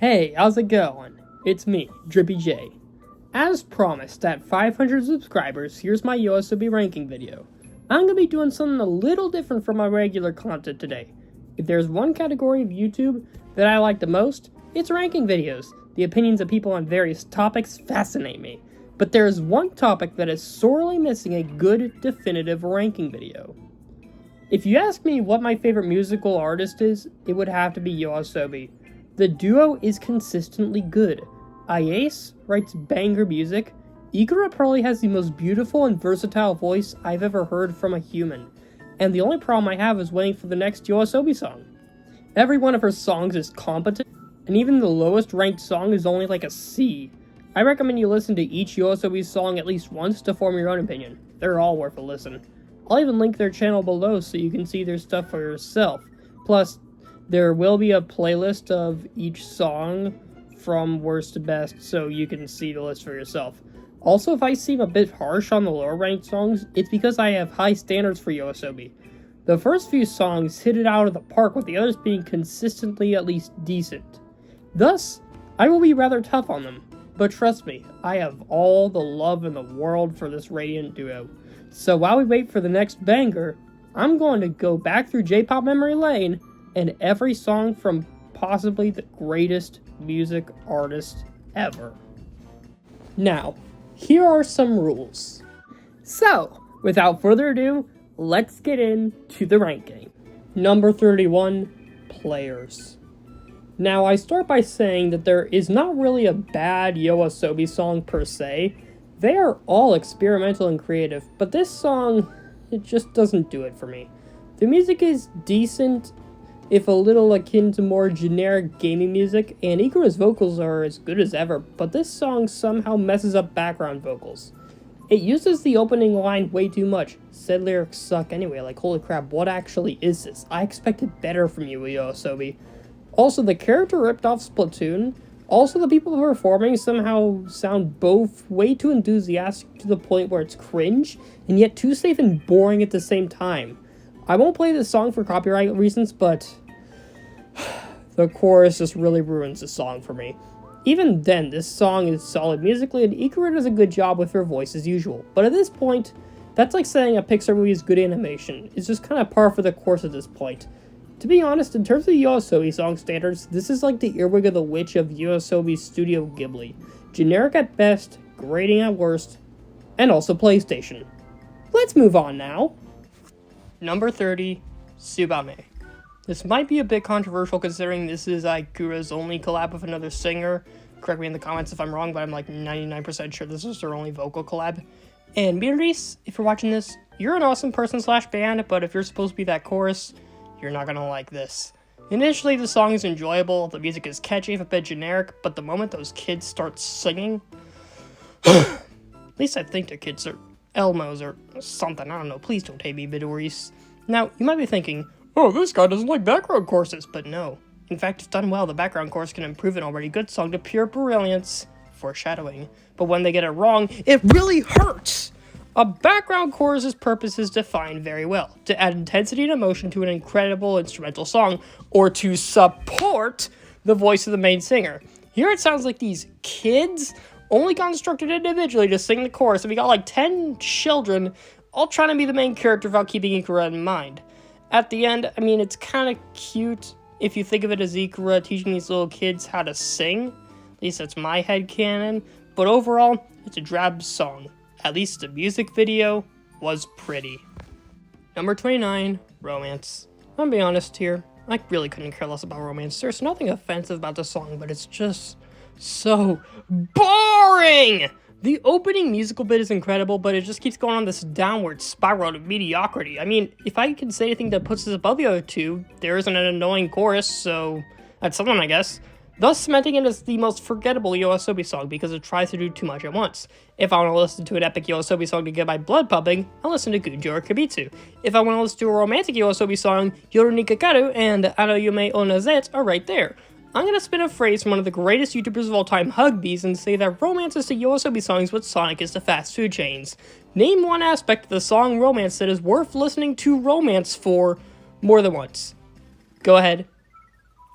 Hey, how's it going? It's me, Drippy J. As promised, at 500 subscribers, here's my Yoasobi ranking video. I'm gonna be doing something a little different from my regular content today. If there's one category of YouTube that I like the most, it's ranking videos. The opinions of people on various topics fascinate me. But there's one topic that is sorely missing a good, definitive ranking video. If you ask me what my favorite musical artist is, it would have to be Yoasobi. The duo is consistently good. Ayase writes banger music. Ikura probably has the most beautiful and versatile voice I've ever heard from a human. And the only problem I have is waiting for the next Yoasobi song. Every one of her songs is competent, and even the lowest ranked song is only like a C. I recommend you listen to each Yoasobi song at least once to form your own opinion. They're all worth a listen. I'll even link their channel below so you can see their stuff for yourself. Plus, there will be a playlist of each song from worst to best so you can see the list for yourself. Also, if I seem a bit harsh on the lower ranked songs, it's because I have high standards for Yoasobi. The first few songs hit it out of the park, with the others being consistently at least decent. Thus, I will be rather tough on them. But trust me, I have all the love in the world for this radiant duo. So while we wait for the next banger, I'm going to go back through J-pop memory lane and every song from possibly the greatest music artist ever. Now, here are some rules. So, without further ado, let's get into the ranking. Number 31, Players. Now, I start by saying that there is not really a bad Yoasobi song per se. They are all experimental and creative, but this song, it just doesn't do it for me. The music is decent, if a little akin to more generic gaming music, and Ikura's vocals are as good as ever, but this song somehow messes up background vocals. It uses the opening line way too much. Said lyrics suck anyway, like holy crap, what actually is this? I expected better from you, Yoasobi. Also, the character ripped off Splatoon. Also, the people performing somehow sound both way too enthusiastic to the point where it's cringe, and yet too safe and boring at the same time. I won't play this song for copyright reasons, but the chorus just really ruins the song for me. Even then, this song is solid musically, and Ikura does a good job with her voice as usual. But at this point, that's like saying a Pixar movie is good animation. It's just kind of par for the course at this point. To be honest, in terms of Yoasobi song standards, this is like the Earwig of the Witch of Yoasobi's Studio Ghibli. Generic at best, grating at worst, and also PlayStation. Let's move on now. Number 30, Tsubame. This might be a bit controversial considering this is Ikura's only collab with another singer. Correct me in the comments if I'm wrong, but I'm like 99% sure this is her only vocal collab. And Beatrice, if you're watching this, you're an awesome person / band, but if you're supposed to be that chorus, you're not gonna like this. Initially, the song is enjoyable, the music is catchy if a bit generic, but the moment those kids start singing, at least I think the kids are Elmos or something, I don't know, please don't hate me, Midori's. Now, you might be thinking, oh, this guy doesn't like background courses, but no. In fact, if done well, the background course can improve an already good song to pure brilliance, foreshadowing. But when they get it wrong, it really hurts! A background chorus's purpose is defined very well, to add intensity and emotion to an incredible instrumental song, or to support the voice of the main singer. Here it sounds like these kids only got instructed individually to sing the chorus, and we got like 10 children all trying to be the main character without keeping Ikura in mind. At the end, I mean, it's kind of cute if you think of it as Ikura teaching these little kids how to sing. At least that's my headcanon. But overall, it's a drab song. At least the music video was pretty. Number 29, Romance. I'm gonna be honest here, I really couldn't care less about Romance. There's nothing offensive about the song, but it's just so boring! The opening musical bit is incredible, but it just keeps going on this downward spiral of mediocrity. I mean, if I can say anything that puts us above the other two, there isn't an annoying chorus, so that's something, I guess. Thus cementing it as the most forgettable Yoasobi song because it tries to do too much at once. If I want to listen to an epic Yoasobi song to get my blood pumping, I'll listen to Gunjo or Kibitsu. If I want to listen to a romantic Yoasobi song, Yoru ni Kakaru and Ano Yume Onazet are right there. I'm going to spin a phrase from one of the greatest YouTubers of all time, Hugbees, and say that Romance is to Yoasobi songs what Sonic is to fast food chains. Name one aspect of the song Romance that is worth listening to Romance for more than once. Go ahead.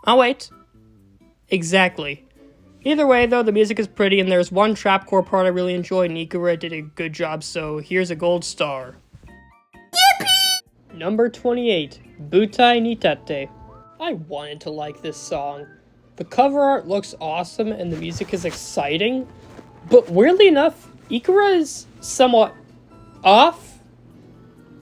I'll wait. Exactly. Either way, though, the music is pretty, and there's one trapcore part I really enjoyed, and Ikura did a good job, so here's a gold star. Yippee! Number 28, Butai Nitate. I wanted to like this song. The cover art looks awesome, and the music is exciting, but weirdly enough, Ikura is somewhat off.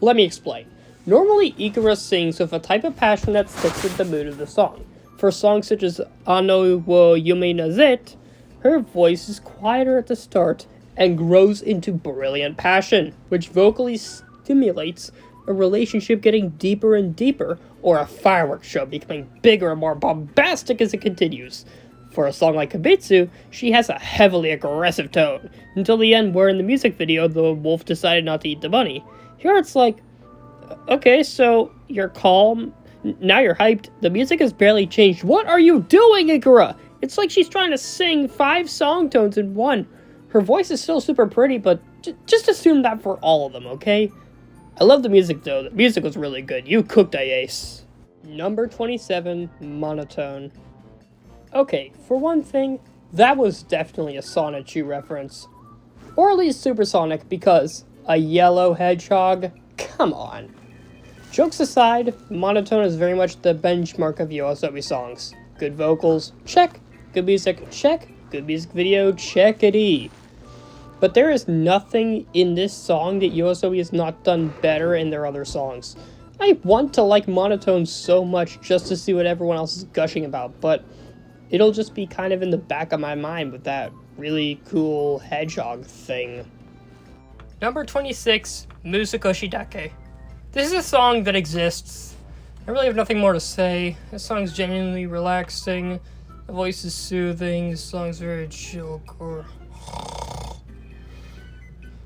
Let me explain. Normally, Ikura sings with a type of passion that sticks with the mood of the song. For songs such as Ano wo Yume Nazet, her voice is quieter at the start and grows into brilliant passion, which vocally stimulates a relationship getting deeper and deeper, or a fireworks show becoming bigger and more bombastic as it continues. For a song like Kibitsu, she has a heavily aggressive tone, until the end where in the music video the wolf decided not to eat the bunny. Here it's like, okay, so you're calm, now you're hyped, the music has barely changed. What are you doing, Ikura? It's like she's trying to sing 5 song tones in one. Her voice is still super pretty, but just assume that for all of them, okay? I love the music though, the music was really good. You cooked, Ace. Number 27, Monotone. Okay, for one thing, that was definitely a Sonic 2 reference. Or at least Supersonic, because a yellow hedgehog? Come on. Jokes aside, Monotone is very much the benchmark of Yoasobi songs. Good vocals, check. Good music, check. Good music video, checkity. But there is nothing in this song that Yoasobi has not done better in their other songs. I want to like Monotone so much just to see what everyone else is gushing about, but it'll just be kind of in the back of my mind with that really cool hedgehog thing. Number 26, Musiko Shidake. This is a song that exists. I really have nothing more to say. This song's genuinely relaxing. The voice is soothing. This song's very chill.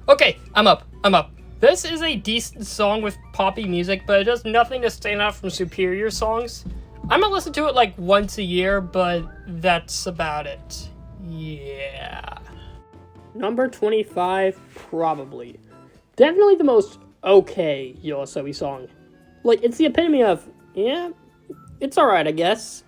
Okay, I'm up. This is a decent song with poppy music, but it does nothing to stand out from superior songs. I'm gonna listen to it like once a year, but that's about it. Yeah. Number 25, Probably. Definitely the most okay Yoasobi song. Like, it's the epitome of, yeah, it's alright, I guess.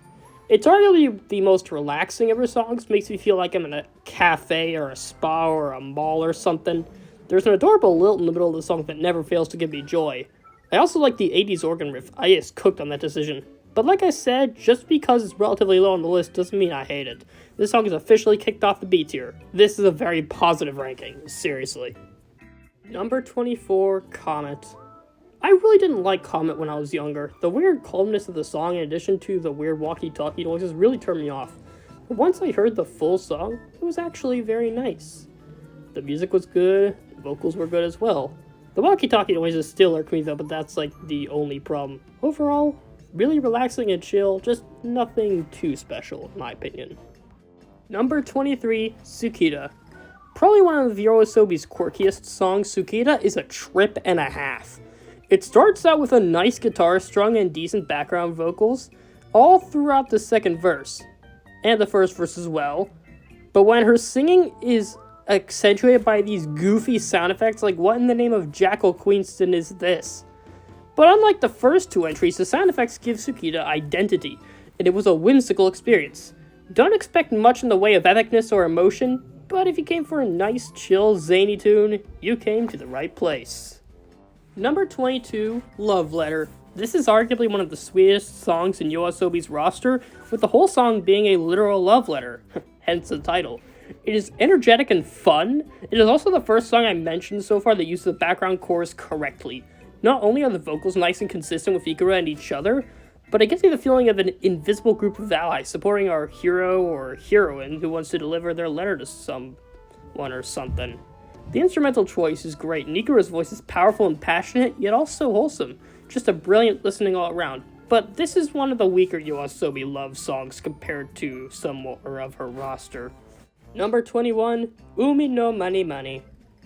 It's arguably the most relaxing of her songs, makes me feel like I'm in a cafe or a spa or a mall or something. There's an adorable lilt in the middle of the song that never fails to give me joy. I also like the 80s organ riff. I just cooked on that decision. But like I said, just because it's relatively low on the list doesn't mean I hate it. This song is officially kicked off the B tier. This is a very positive ranking, seriously. Number 24, Comet. I really didn't like Comet when I was younger. The weird calmness of the song, in addition to the weird walkie-talkie noises, really turned me off. But once I heard the full song, it was actually very nice. The music was good, the vocals were good as well. The walkie-talkie noises still irk me though, but that's like the only problem. Overall, really relaxing and chill, just nothing too special in my opinion. Number 23, Tsukita. Probably one of Yoasobi's quirkiest songs, Tsukita is a trip and a half. It starts out with a nice guitar strung and decent background vocals, all throughout the second verse, and the first verse as well. But when her singing is accentuated by these goofy sound effects, like what in the name of Jackal Queenston is this? But unlike the first 2 entries, the sound effects give Tsukita identity, and it was a whimsical experience. Don't expect much in the way of epicness or emotion, but if you came for a nice, chill, zany tune, you came to the right place. Number 22, Love Letter. This is arguably one of the sweetest songs in Yoasobi's roster, with the whole song being a literal love letter, hence the title. It is energetic and fun. It is also the first song I mentioned so far that uses the background chorus correctly. Not only are the vocals nice and consistent with Ikura and each other, but it gives me the feeling of an invisible group of allies supporting our hero or heroine who wants to deliver their letter to someone or something. The instrumental choice is great, and Ikura's voice is powerful and passionate, yet also wholesome. Just a brilliant listening all around. But this is one of the weaker Yoasobi love songs compared to some more of her roster. Number 21, Umi no Mani Mani.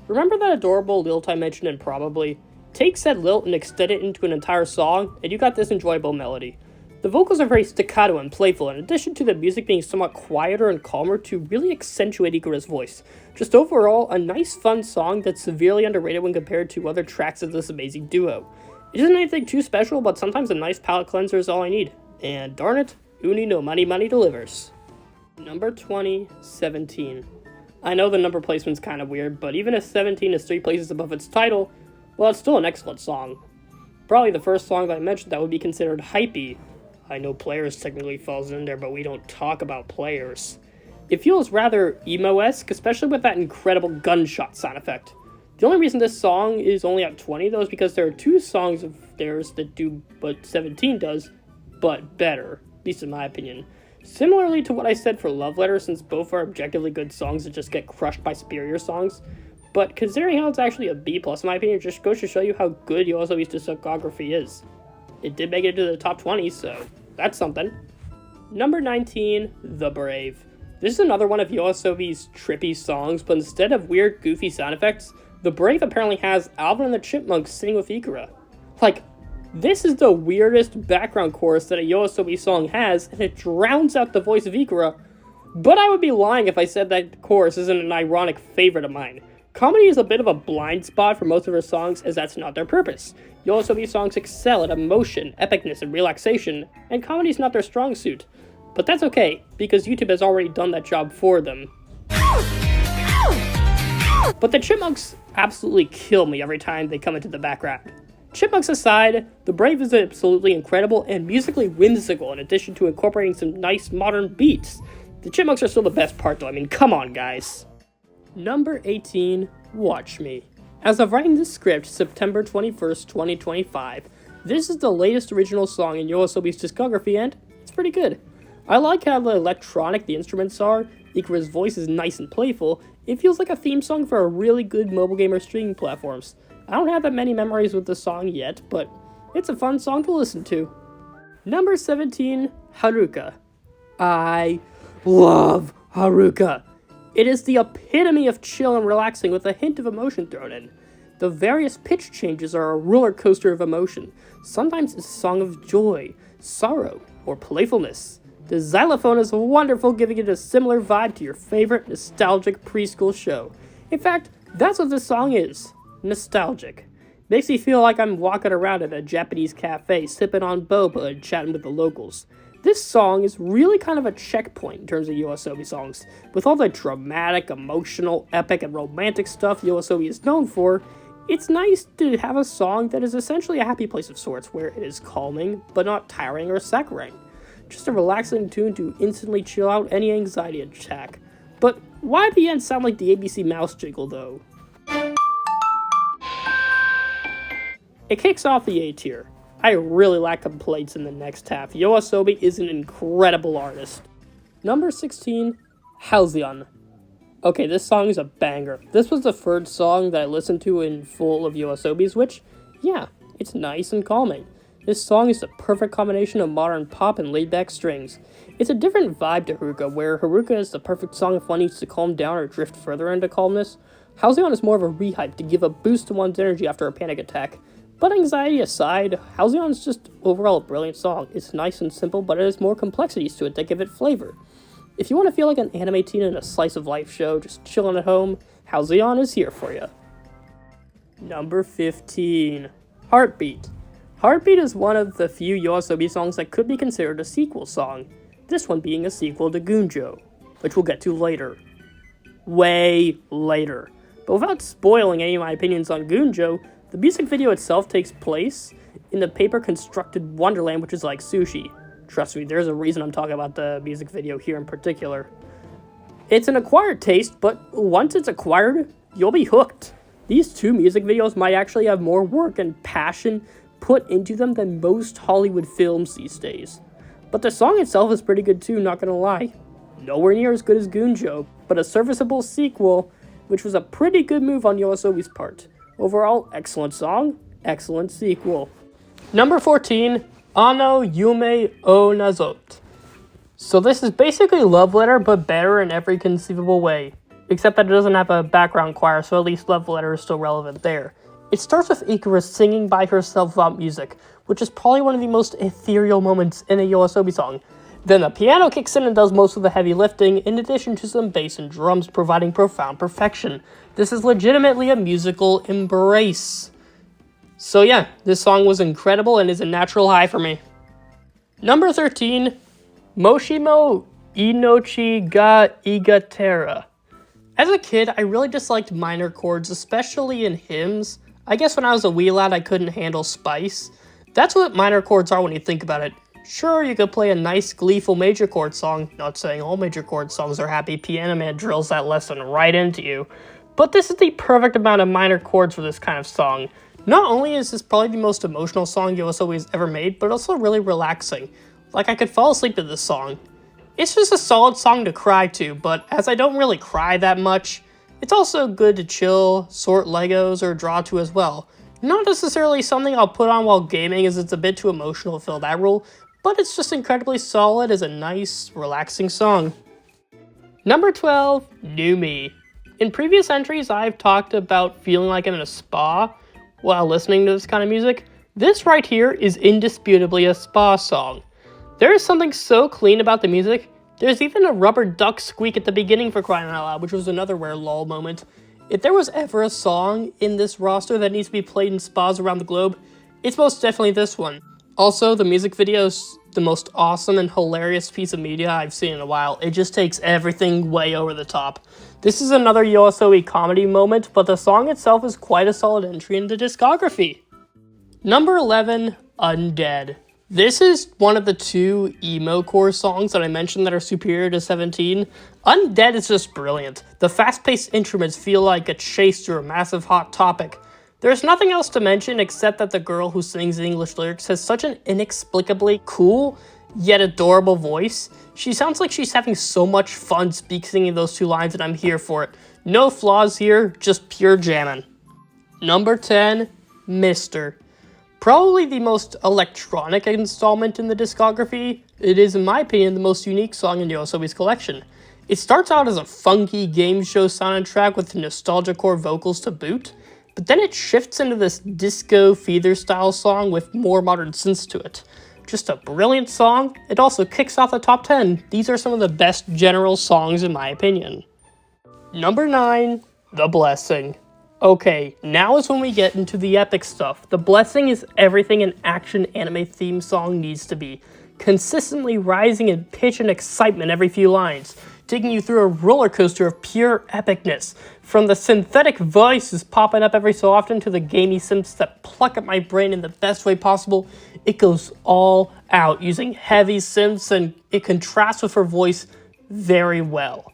Remember that adorable lilt I mentioned in Probably? Take said lilt and extend it into an entire song, and you got this enjoyable melody. The vocals are very staccato and playful, in addition to the music being somewhat quieter and calmer to really accentuate Ikura's voice. Just overall, a nice fun song that's severely underrated when compared to other tracks of this amazing duo. It isn't anything too special, but sometimes a nice palate cleanser is all I need. And darn it, Uni no Mani Mani delivers. Number 20, 17. I know the number placement's kind of weird, but even if 17 is 3 places above its title, well, it's still an excellent song. Probably the first song that I mentioned that would be considered hypey. I know Players technically falls in there, but we don't talk about Players. It feels rather emo-esque, especially with that incredible gunshot sound effect. The only reason this song is only at 20, though, is because there are 2 songs of theirs that do what 17 does, but better, at least in my opinion. Similarly to what I said for Love Letter, since both are objectively good songs that just get crushed by superior songs, but considering how it's actually a B+, in my opinion, it just goes to show you how good Yoasobi's discography is. It did make it to the top 20, so that's something. Number 19, The Brave. This is another one of Yoasobi's trippy songs, but instead of weird, goofy sound effects, The Brave apparently has Alvin and the Chipmunks singing with Ikura. Like, this is the weirdest background chorus that a Yoasobi song has, and it drowns out the voice of Ikura, but I would be lying if I said that chorus isn't an ironic favorite of mine. Comedy is a bit of a blind spot for most of her songs, as that's not their purpose. Yoasobi songs excel at emotion, epicness, and relaxation, and comedy is not their strong suit. But that's okay, because YouTube has already done that job for them. But the Chipmunks absolutely kill me every time they come into the background. Chipmunks aside, The Brave is absolutely incredible and musically whimsical in addition to incorporating some nice modern beats. The Chipmunks are still the best part though, I mean, come on guys. Number 18, Watch Me. As of writing this script, September 21st, 2025, this is the latest original song in Yoasobi's discography and it's pretty good. I like how electronic the instruments are, Ikura's voice is nice and playful, it feels like a theme song for a really good mobile game or streaming platforms. I don't have that many memories with the song yet, but it's a fun song to listen to. Number 17, Haruka. I love Haruka. It is the epitome of chill and relaxing with a hint of emotion thrown in. The various pitch changes are a roller coaster of emotion. Sometimes it's a song of joy, sorrow, or playfulness. The xylophone is wonderful, giving it a similar vibe to your favorite nostalgic preschool show. In fact, that's what this song is. Nostalgic. Makes me feel like I'm walking around at a Japanese cafe, sipping on boba and chatting with the locals. This song is really kind of a checkpoint in terms of Yoasobi songs. With all the dramatic, emotional, epic, and romantic stuff Yoasobi is known for, it's nice to have a song that is essentially a happy place of sorts, where it is calming, but not tiring or saccharine. Just a relaxing tune to instantly chill out any anxiety attack. But why at the end sound like the ABC mouse jiggle, though? It kicks off the A tier. I really lack complaints in the next half. Yoasobi is an incredible artist. Number 16, Halcyon. Okay, this song is a banger. This was the third song that I listened to in full of Yoasobi's, which, yeah, it's nice and calming. This song is the perfect combination of modern pop and laid-back strings. It's a different vibe to Haruka, where Haruka is the perfect song if one needs to calm down or drift further into calmness. Halcyon is more of a rehype to give a boost to one's energy after a panic attack. But anxiety aside, Halcyon is just overall a brilliant song. It's nice and simple, but it has more complexities to it that give it flavor. If you want to feel like an anime teen in a slice of life show, just chilling at home, Halcyon is here for you. Number 15, Heartbeat. Heartbeat is one of the few Yoasobi songs that could be considered a sequel song, this one being a sequel to Gunjo, which we'll get to later. Way later. But without spoiling any of my opinions on Gunjo, the music video itself takes place in the paper-constructed wonderland, which is like sushi. Trust me, there's a reason I'm talking about the music video here in particular. It's an acquired taste, but once it's acquired, you'll be hooked. These two music videos might actually have more work and passion put into them than most Hollywood films these days. But the song itself is pretty good too, not gonna lie. Nowhere near as good as Gunjo, but a serviceable sequel, which was a pretty good move on Yoasobi's part. Overall, excellent song, excellent sequel. Number 14, Ano Yume o Nazote. So this is basically Love Letter, but better in every conceivable way. Except that it doesn't have a background choir, so at least Love Letter is still relevant there. It starts with Ikura singing by herself without music, which is probably one of the most ethereal moments in a Yoasobi song. Then the piano kicks in and does most of the heavy lifting, in addition to some bass and drums providing profound perfection. This is legitimately a musical embrace. So yeah, this song was incredible and is a natural high for me. Number 13, Moshimo Inochi ga Igatera. As a kid, I really disliked minor chords, especially in hymns. I guess when I was a wee lad, I couldn't handle spice. That's what minor chords are when you think about it. Sure, you could play a nice, gleeful major chord song, not saying all major chord songs are happy, Piano Man drills that lesson right into you, but this is the perfect amount of minor chords for this kind of song. Not only is this probably the most emotional song Yoasobi has ever made, but also really relaxing. Like, I could fall asleep to this song. It's just a solid song to cry to, but as I don't really cry that much, it's also good to chill, sort Legos, or draw to as well. Not necessarily something I'll put on while gaming as it's a bit too emotional to fill that role, but it's just incredibly solid as a nice, relaxing song. Number 12, New Me. In previous entries, I've talked about feeling like I'm in a spa while listening to this kind of music. This right here is indisputably a spa song. There is something so clean about the music. There's even a rubber duck squeak at the beginning for crying out loud, which was another rare lull moment. If there was ever a song in this roster that needs to be played in spas around the globe, it's most definitely this one. Also, the music video is the most awesome and hilarious piece of media I've seen in a while. It just takes everything way over the top. This is another Yoasobi comedy moment, but the song itself is quite a solid entry in the discography. Number 11, Undead. This is one of the two emo core songs that I mentioned that are superior to 17. Undead is just brilliant. The fast-paced instruments feel like a chase through a massive hot topic. There's nothing else to mention except that the girl who sings the English lyrics has such an inexplicably cool, yet adorable voice. She sounds like she's having so much fun singing those two lines, and I'm here for it. No flaws here, just pure jammin'. Number 10, Mr. Probably the most electronic installment in the discography. It is, in my opinion, the most unique song in Yoasobi's collection. It starts out as a funky game show soundtrack with nostalgia-core vocals to boot, but then it shifts into this disco feather-style song with more modern synths to it. Just a brilliant song. It also kicks off the top 10. These are some of the best general songs in my opinion. Number 9, The Blessing. Okay, now is when we get into the epic stuff. The Blessing is everything an action anime theme song needs to be. Consistently rising in pitch and excitement every few lines, taking you through a roller coaster of pure epicness. From the synthetic voices popping up every so often to the gamey synths that pluck at my brain in the best way possible, it goes all out using heavy synths and it contrasts with her voice very well.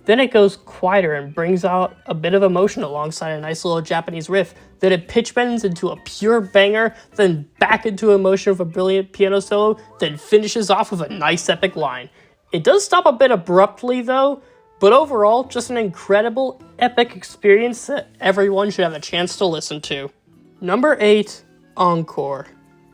Then it goes quieter and brings out a bit of emotion alongside a nice little Japanese riff. Then it pitch bends into a pure banger, then back into emotion with a brilliant piano solo, then finishes off with a nice epic line. It does stop a bit abruptly though, but overall, just an incredible, epic experience that everyone should have a chance to listen to. Number 8, Encore.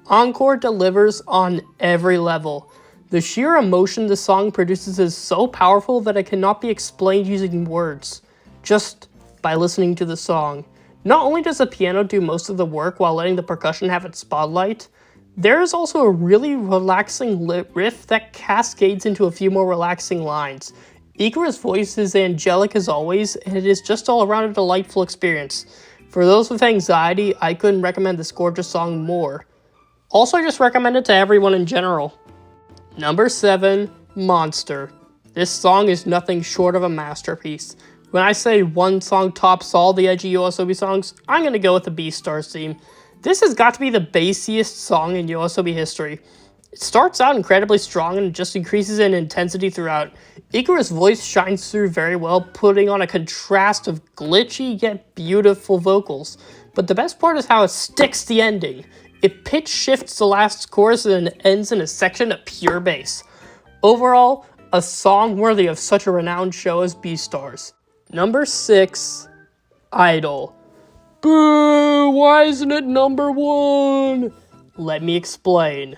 Encore delivers on every level. The sheer emotion the song produces is so powerful that it cannot be explained using words, just by listening to the song. Not only does the piano do most of the work while letting the percussion have its spotlight, there is also a really relaxing riff that cascades into a few more relaxing lines. Ikura's voice is angelic as always, and it is just all around a delightful experience. For those with anxiety, I couldn't recommend this gorgeous song more. Also, I just recommend it to everyone in general. Number 7, Monster. This song is nothing short of a masterpiece. When I say one song tops all the edgy Yoasobi songs, I'm gonna go with the Beastars theme. This has got to be the bassiest song in Yoasobi history. It starts out incredibly strong and just increases in intensity throughout. Ikura's voice shines through very well, putting on a contrast of glitchy yet beautiful vocals. But the best part is how it sticks the ending. It pitch shifts the last chorus and ends in a section of pure bass. Overall, a song worthy of such a renowned show as Beastars. Number 6, Idol. Boo! Why isn't it number 1? Let me explain.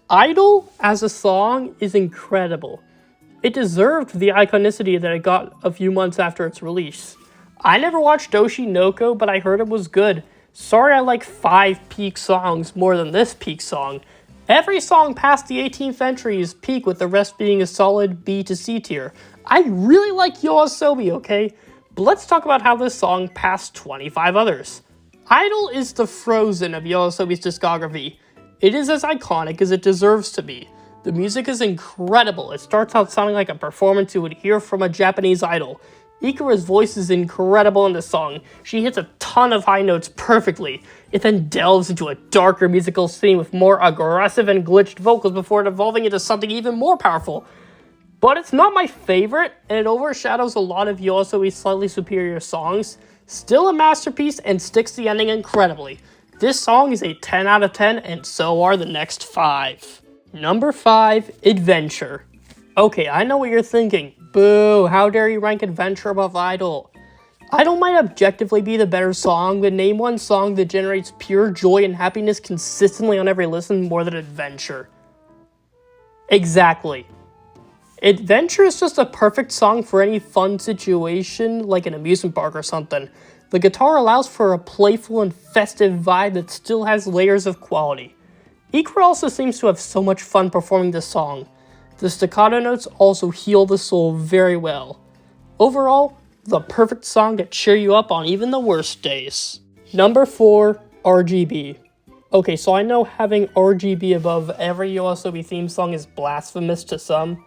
Idol, as a song, is incredible. It deserved the iconicity that it got a few months after its release. I never watched Doshi Noko, but I heard it was good. Sorry I like 5 peak songs more than this peak song. Every song past the 18th entry is peak, with the rest being a solid B to C tier. I really like Yoasobi, okay? But let's talk about how this song passed 25 others. Idol is the Frozen of Yoasobi's discography. It is as iconic as it deserves to be. The music is incredible. It starts out sounding like a performance you would hear from a Japanese idol. Ikura's voice is incredible in this song. She hits a ton of high notes perfectly. It then delves into a darker musical scene with more aggressive and glitched vocals before evolving into something even more powerful. But it's not my favorite, and it overshadows a lot of Yoasobi's slightly superior songs. Still a masterpiece and sticks the ending incredibly. This song is a 10 out of 10, and so are the next 5. Number 5, Adventure. Okay, I know what you're thinking. Boo, how dare you rank Adventure above Idol? Idol might objectively be the better song, but name one song that generates pure joy and happiness consistently on every listen more than Adventure. Exactly. Adventure is just a perfect song for any fun situation, like an amusement park or something. The guitar allows for a playful and festive vibe that still has layers of quality. Ikura also seems to have so much fun performing this song. The staccato notes also heal the soul very well. Overall, the perfect song to cheer you up on even the worst days. Number 4, RGB. Okay, so I know having RGB above every Yoasobi theme song is blasphemous to some.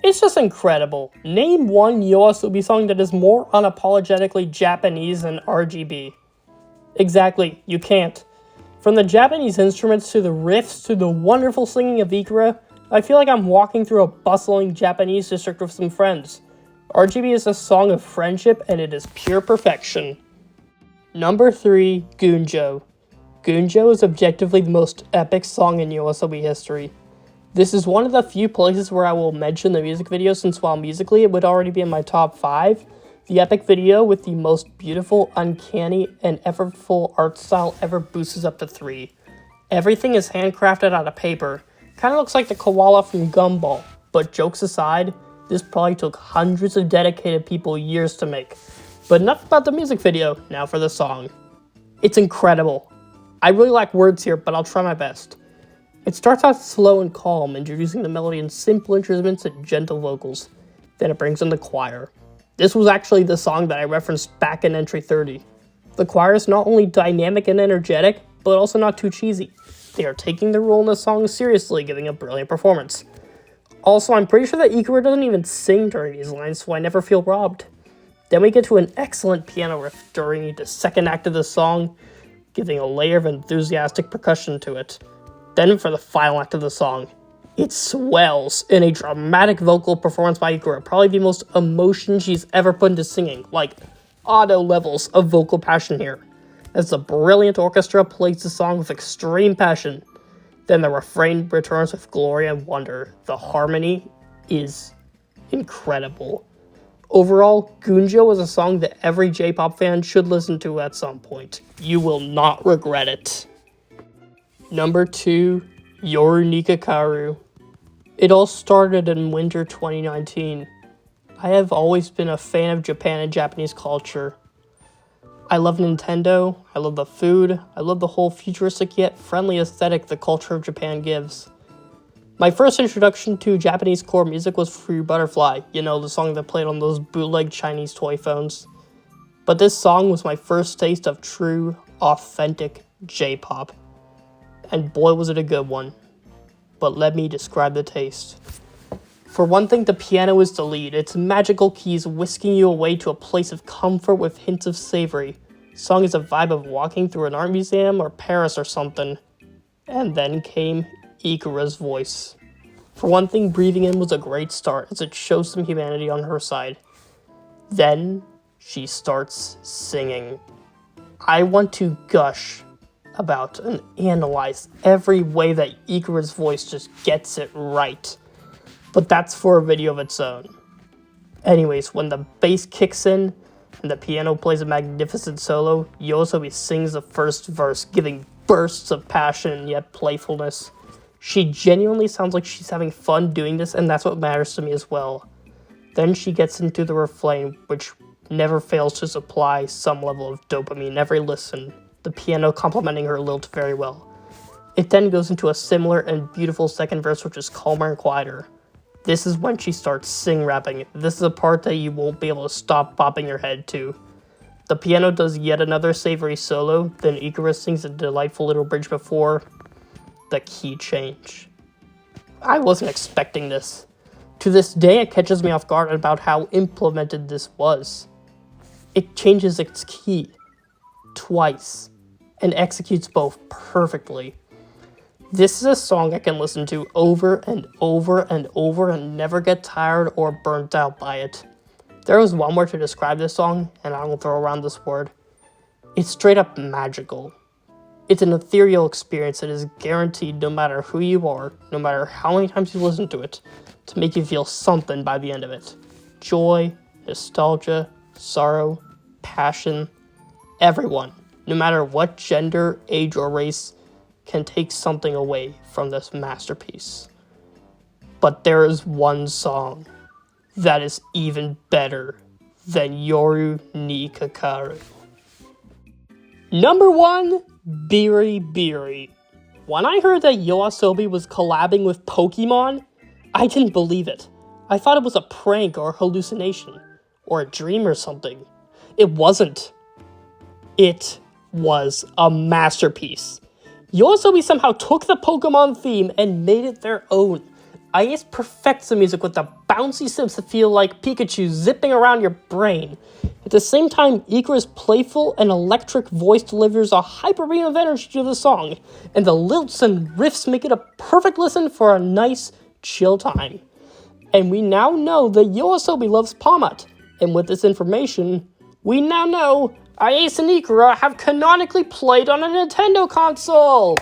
It's just incredible. Name one Yoasobi song that is more unapologetically Japanese than RGB. Exactly, you can't. From the Japanese instruments to the riffs to the wonderful singing of Ikura, I feel like I'm walking through a bustling Japanese district with some friends. RGB is a song of friendship and it is pure perfection. Number 3, Gunjo. Gunjo is objectively the most epic song in Yoasobi history. This is one of the few places where I will mention the music video since while musically it would already be in my top 5, the epic video with the most beautiful, uncanny, and effortful art style ever boosts up to 3. Everything is handcrafted out of paper. Kinda looks like the koala from Gumball, but jokes aside, this probably took hundreds of dedicated people years to make. But enough about the music video, now for the song. It's incredible. I really lack words here, but I'll try my best. It starts out slow and calm, introducing the melody in simple instruments and gentle vocals. Then it brings in the choir. This was actually the song that I referenced back in entry 30. The choir is not only dynamic and energetic, but also not too cheesy. They are taking their role in the song seriously, giving a brilliant performance. Also, I'm pretty sure that Ikura doesn't even sing during these lines, so I never feel robbed. Then we get to an excellent piano riff during the second act of the song, giving a layer of enthusiastic percussion to it. Then for the final act of the song, it swells in a dramatic vocal performance by Ikura, probably the most emotion she's ever put into singing, like auto levels of vocal passion here, as the brilliant orchestra plays the song with extreme passion. Then the refrain returns with glory and wonder. The harmony is incredible. Overall, Gunjo is a song that every J-pop fan should listen to at some point. You will not regret it. Number 2, Yoru Nikakaru. It all started in winter 2019. I have always been a fan of Japan and Japanese culture. I love Nintendo, I love the food, I love the whole futuristic yet friendly aesthetic the culture of Japan gives. My first introduction to Japanese core music was Free Butterfly, you know, the song that played on those bootleg Chinese toy phones. But this song was my first taste of true, authentic J-pop. And boy was it a good one. But let me describe the taste. For one thing, the piano is the lead, its magical keys whisking you away to a place of comfort with hints of savory. The song is a vibe of walking through an art museum or Paris or something. And then came Ikura's voice. For one thing, breathing in was a great start, as it shows some humanity on her side. Then, she starts singing. I want to gush about and analyze every way that Ikura's voice just gets it right. But that's for a video of its own. Anyways, when the bass kicks in and the piano plays a magnificent solo, Yoasobi sings the first verse, giving bursts of passion yet playfulness. She genuinely sounds like she's having fun doing this, and that's what matters to me as well. Then she gets into the refrain, which never fails to supply some level of dopamine every listen, the piano complementing her lilt very well. It then goes into a similar and beautiful second verse, which is calmer and quieter. This is when she starts sing-rapping. This is a part that you won't be able to stop bopping your head to. The piano does yet another savory solo, then Ikura sings a delightful little bridge before the key change. I wasn't expecting this. To this day, it catches me off guard about how implemented this was. It changes its key twice and executes both perfectly. This is a song I can listen to over and over and over and never get tired or burnt out by it. There was one word to describe this song, and I won't throw around this word. It's straight up magical. It's an ethereal experience that is guaranteed, no matter who you are, no matter how many times you listen to it, to make you feel something by the end of it. Joy, nostalgia, sorrow, passion. Everyone, no matter what gender, age, or race, can take something away from this masterpiece. But there is one song that is even better than Yoru ni Kakaru. Number 1, Biri Biri. When I heard that Yoasobi was collabing with Pokemon, I didn't believe it. I thought it was a prank or hallucination, or a dream or something. It wasn't. It was a masterpiece. Yoasobi somehow took the Pokemon theme and made it their own. Ice perfects the music with the bouncy sims that feel like Pikachu zipping around your brain. At the same time, Ikura's playful and electric voice delivers a hyper beam of energy to the song, and the lilts and riffs make it a perfect listen for a nice, chill time. And we now know that Yoasobi loves Palmot, and with this information, we now know Ice and Ikura have canonically played on a Nintendo console!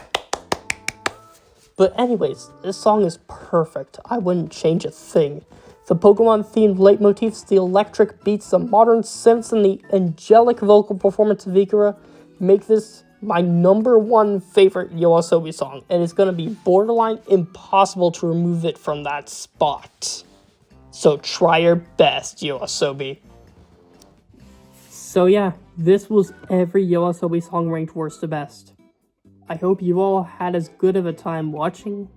But anyways, this song is perfect. I wouldn't change a thing. The Pokemon-themed leitmotifs, the electric beats, the modern synths, and the angelic vocal performance of Ikura make this my number 1 favorite Yoasobi song, and it's going to be borderline impossible to remove it from that spot. So try your best, Yoasobi. So yeah, this was every Yoasobi song ranked worst to best. I hope you all had as good of a time watching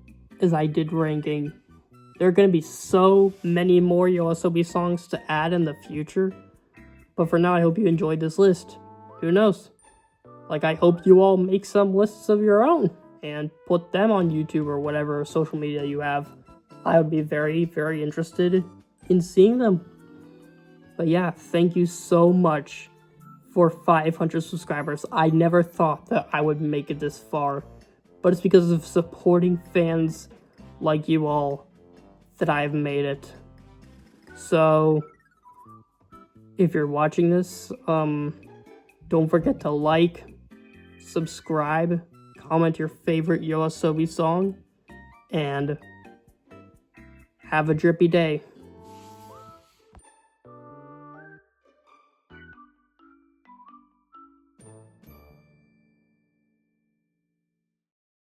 as I did ranking. There are going to be so many more Yoasobi songs to add in the future, but for now I hope you enjoyed this list. Who knows? I hope you all make some lists of your own and put them on YouTube or whatever social media you have. I would be very, very interested in seeing them. But yeah, thank you so much for 500 subscribers. I never thought that I would make it this far, but it's because of supporting fans like you all that I've made it. So, if you're watching this, don't forget to like, subscribe, comment your favorite Yoasobi song, and have a drippy day.